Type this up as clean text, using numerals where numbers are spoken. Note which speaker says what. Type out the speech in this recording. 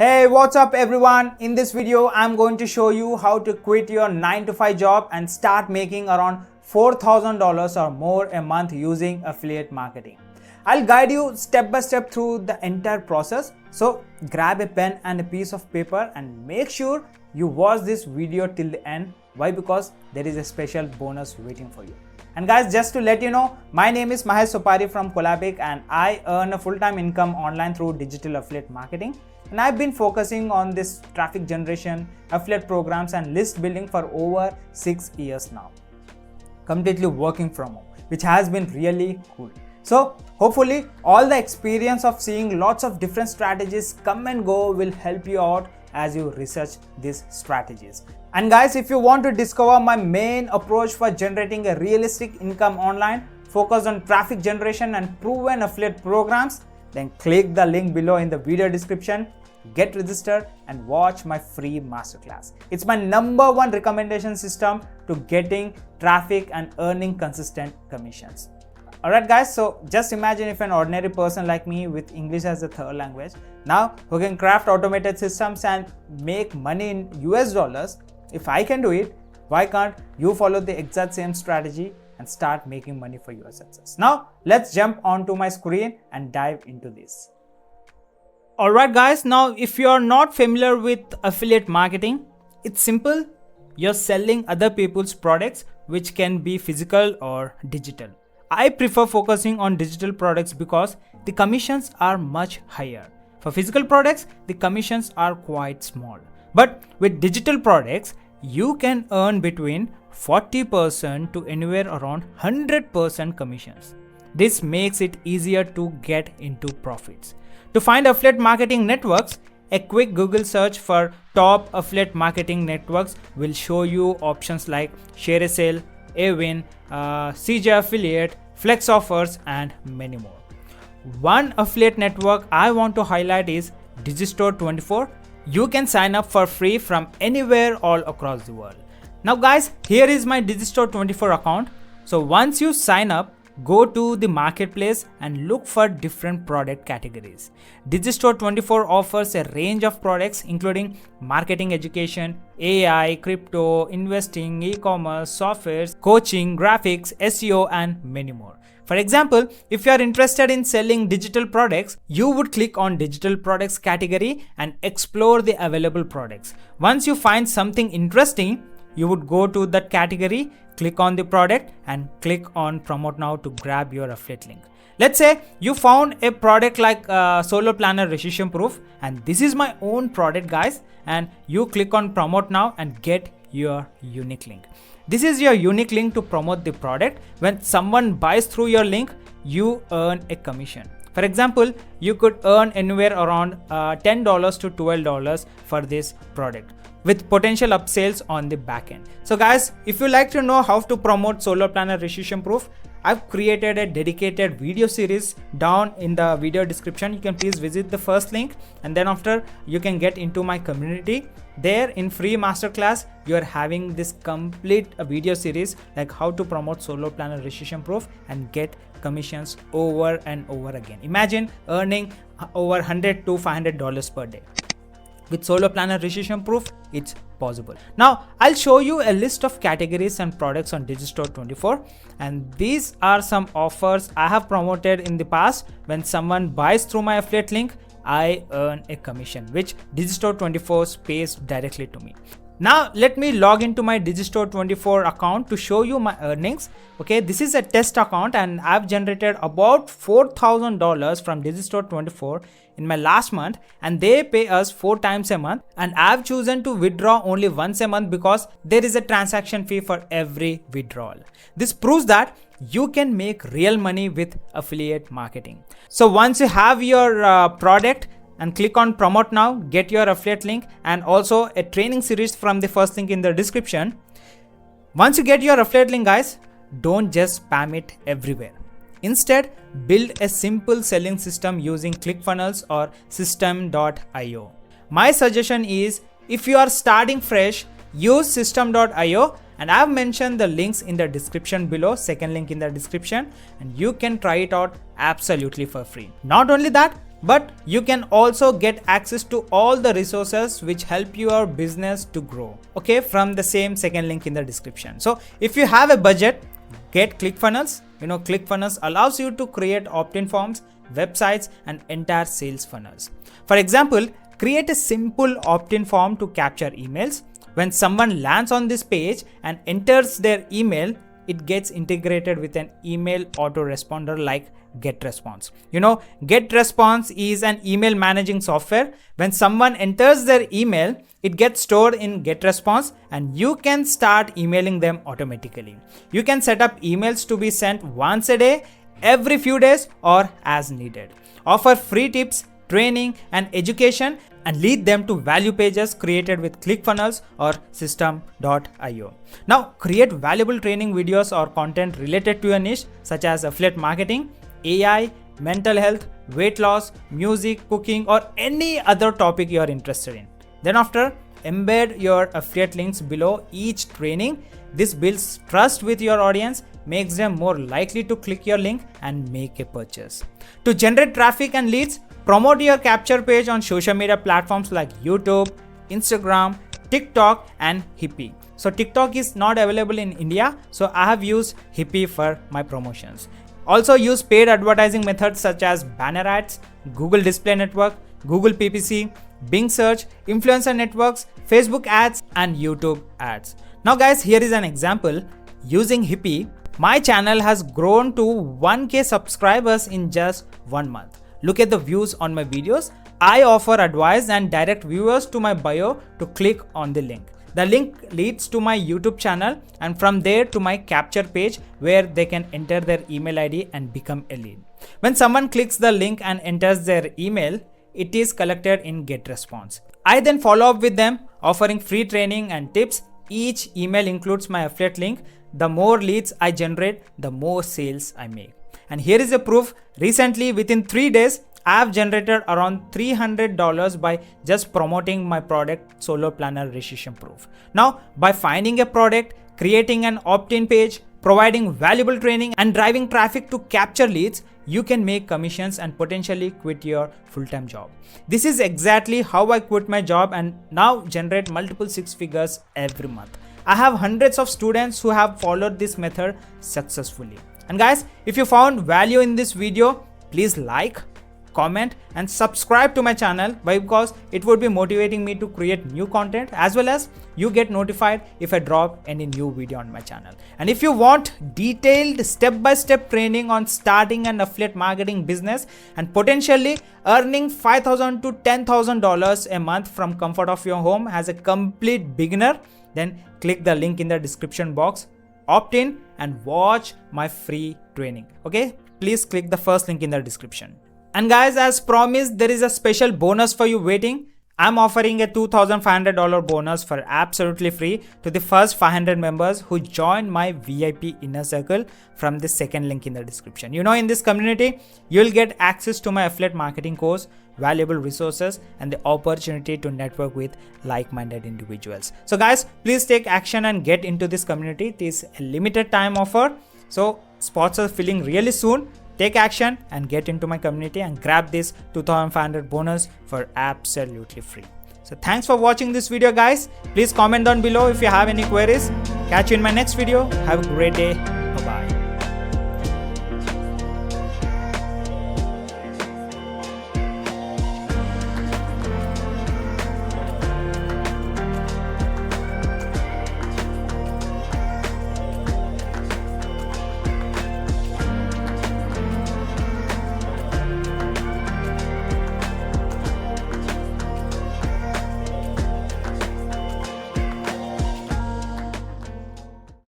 Speaker 1: Hey, what's up everyone? In this video, I'm going to show you how to quit your 9 to 5 job and start making around $4,000 or more a month using affiliate marketing. I'll guide you step by step through the entire process. So grab a pen and a piece of paper and make sure you watch this video till the end. Why? Because there is a special bonus waiting for you. And guys, just to let you know, my name is Mahesh from Collabic and I earn a full-time income online through digital affiliate marketing. And I've been focusing on this traffic generation, affiliate programs and list building for over 6 years now. Completely working from home, which has been really cool. So hopefully all the experience of seeing lots of different strategies come and go will help you out as you research these strategies. And guys, if you want to discover my main approach for generating a realistic income online, focused on traffic generation and proven affiliate programs, then click the link below in the video description, get registered and watch my free masterclass. It's my #1 recommendation system to getting traffic and earning consistent commissions. Alright guys, so just imagine if an ordinary person like me with English as a third language, now who can craft automated systems and make money in US dollars, if I can do it, why can't you follow the exact same strategy and start making money for your success? Now let's jump onto my screen and dive into this. Alright guys, now if you're not familiar with affiliate marketing, it's simple. You're selling other people's products, which can be physical or digital. I prefer focusing on digital products because the commissions are much higher. For physical products, the commissions are quite small. But with digital products, you can earn between 40% to anywhere around 100% commissions. This makes it easier to get into profits. To find affiliate marketing networks, a quick Google search for top affiliate marketing networks will show you options like Share a Sale, Awin, CJ Affiliate, Flex Offers and many more. One affiliate network I want to highlight is Digistore24. You can sign up for free from anywhere all across the world. Now guys, here is my Digistore24 account. So once you sign up, go to the marketplace and look for different product categories. Digistore24 offers a range of products including marketing education, AI, crypto, investing, e-commerce, software, coaching, graphics, SEO and many more. For example, if you are interested in selling digital products, you would click on digital products category and explore the available products. Once you find something interesting, you would go to that category, click on the product and click on promote now to grab your affiliate link. Let's say you found a product like Solo Planner Recession Proof and this is my own product guys, and you click on promote now and get your unique link. This is your unique link to promote the product. When someone buys through your link, you earn a commission. For example, you could earn anywhere around $10 to $12 for this product, with potential upsells on the back end. So guys, if you like to know how to promote Solo Planner Recession Proof, I've created a dedicated video series down in the video description. You can please visit the first link and then after you can get into my community. There in free masterclass, you are having this complete video series like how to promote Solo Planner Recession Proof and get commissions over and over again. Imagine earning over $100 to $500 per day. With Solo Planner Recession Proof, it's possible. Now, I'll show you a list of categories and products on Digistore24. And these are some offers I have promoted in the past. When someone buys through my affiliate link, I earn a commission, which Digistore24 pays directly to me. Now, let me log into my Digistore24 account to show you my earnings. Okay, this is a test account and I've generated about $4,000 from Digistore24 in my last month, and they pay us 4 times a month, and I've chosen to withdraw only once a month because there is a transaction fee for every withdrawal. This proves that you can make real money with affiliate marketing. So once you have your product, and click on promote now, get your affiliate link and also a training series from the first link in the description. Once you get your affiliate link guys, don't just spam it everywhere. Instead, build a simple selling system using ClickFunnels or system.io. My suggestion is, if you are starting fresh, use system.io and I have mentioned the links in the description below, second link in the description, and you can try it out absolutely for free. Not only that, but you can also get access to all the resources which help your business to grow, okay, from the same second link in the description. So if you have a budget, get ClickFunnels. ClickFunnels allows you to create opt-in forms, websites, and entire sales funnels. For example, create a simple opt-in form to capture emails. When someone lands on this page and enters their email, it gets integrated with an email autoresponder like GetResponse. GetResponse is an email managing software. When someone enters their email, it gets stored in GetResponse and you can start emailing them automatically. You can set up emails to be sent once a day, every few days, or as needed. Offer free tips, training, and education, and lead them to value pages created with ClickFunnels or system.io. Now, create valuable training videos or content related to your niche, such as affiliate marketing, AI, mental health, weight loss, music, cooking, or any other topic you are interested in. Then after, embed your affiliate links below each training. This builds trust with your audience, makes them more likely to click your link and make a purchase. To generate traffic and leads, promote your capture page on social media platforms like YouTube, Instagram, TikTok, and Hipi. So TikTok is not available in India, so I have used Hipi for my promotions. Also use paid advertising methods such as banner ads, Google Display Network, Google PPC, Bing Search, influencer networks, Facebook ads, and YouTube ads. Now guys, here is an example. Using Hipi, my channel has grown to 1K subscribers in just 1 month. Look at the views on my videos. I offer advice and direct viewers to my bio to click on the link. The link leads to my YouTube channel and from there to my capture page where they can enter their email ID and become a lead. When someone clicks the link and enters their email, it is collected in GetResponse. I then follow up with them, offering free training and tips. Each email includes my affiliate link. The more leads I generate, the more sales I make. And here is a proof. Recently, within 3 days, I have generated around $300 by just promoting my product, Solo Planner Recession Proof. Now, by finding a product, creating an opt-in page, providing valuable training, and driving traffic to capture leads, you can make commissions and potentially quit your full-time job. This is exactly how I quit my job and now generate multiple 6 figures every month. I have hundreds of students who have followed this method successfully. And guys, if you found value in this video, please like, comment, and subscribe to my channel because it would be motivating me to create new content, as well as you get notified if I drop any new video on my channel. And if you want detailed step-by-step training on starting an affiliate marketing business and potentially earning $5,000 to $10,000 a month from comfort of your home as a complete beginner, then click the link in the description box, opt in, and watch my free training. Okay, please click the first link in the description. And guys, as promised, there is a special bonus for you waiting. I'm offering a $2,500 bonus for absolutely free to the first 500 members who join my VIP inner circle from the second link in the description. In this community, you'll get access to my affiliate marketing course, valuable resources, and the opportunity to network with like-minded individuals. So guys, please take action and get into this community. It is a limited time offer, so spots are filling really soon. Take action and get into my community and grab this 2,500 bonus for absolutely free. So thanks for watching this video, guys. Please comment down below if you have any queries. Catch you in my next video. Have a great day. Bye-bye.